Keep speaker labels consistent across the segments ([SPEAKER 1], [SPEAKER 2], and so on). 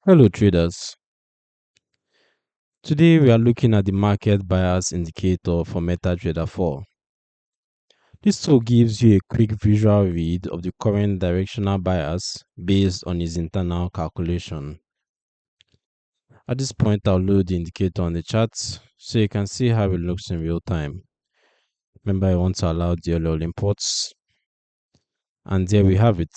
[SPEAKER 1] Hello traders. Today we are looking at the market bias indicator for MetaTrader 4. This tool gives you a quick visual read of the current directional bias based on its internal calculation. At this point I'll load the indicator on the chart so you can see how it looks in real time. Remember I want to allow DLL imports, and there we have it.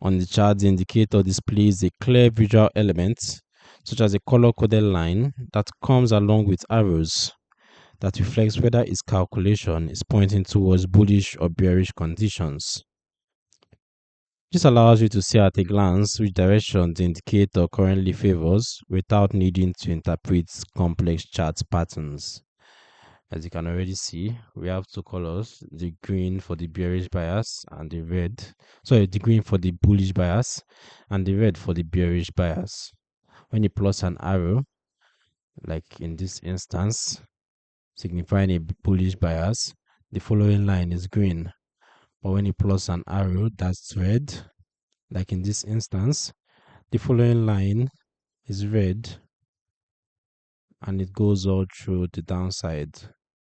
[SPEAKER 1] On the chart, the indicator displays a clear visual element such as a color-coded line that comes along with arrows that reflects whether its calculation is pointing towards bullish or bearish conditions. This allows you to see at a glance which direction the indicator currently favors without needing to interpret complex chart patterns. As you can already see, we have two colors, the green for the bearish bias and the red, the green for the bullish bias and the red for the bearish bias. When you plus an arrow, like in this instance, signifying a bullish bias, the following line is green. But when you plus an arrow that's red, like in this instance, the following line is red and it goes all through the downside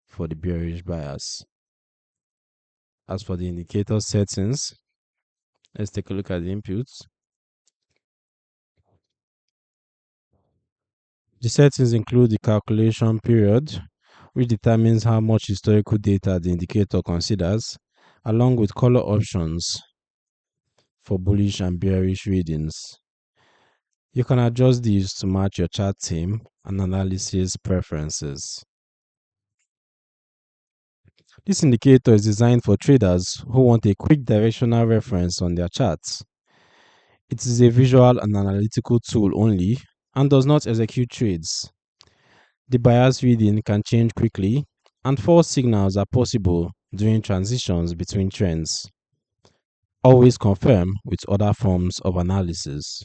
[SPEAKER 1] for the bearish bias. As for the indicator settings, let's take a look at the inputs. The settings include the calculation period, which determines how much historical data the indicator considers, along with color options for bullish and bearish readings. You can adjust these to match your chart theme and analysis preferences. This indicator is designed for traders who want a quick directional reference on their charts. It is a visual and analytical tool only and does not execute trades. The bias reading can change quickly, and false signals are possible during transitions between trends. Always confirm with other forms of analysis.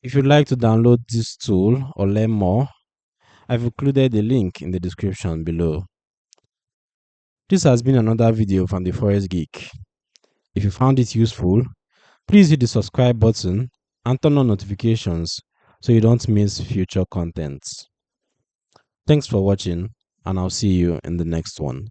[SPEAKER 1] If you'd like to download this tool or learn more, I've included a link in the description below. This has been another video from the Forex Geek. If you found it useful, please hit the subscribe button and turn on notifications so you don't miss future contents. Thanks for watching, and I'll see you in the next one.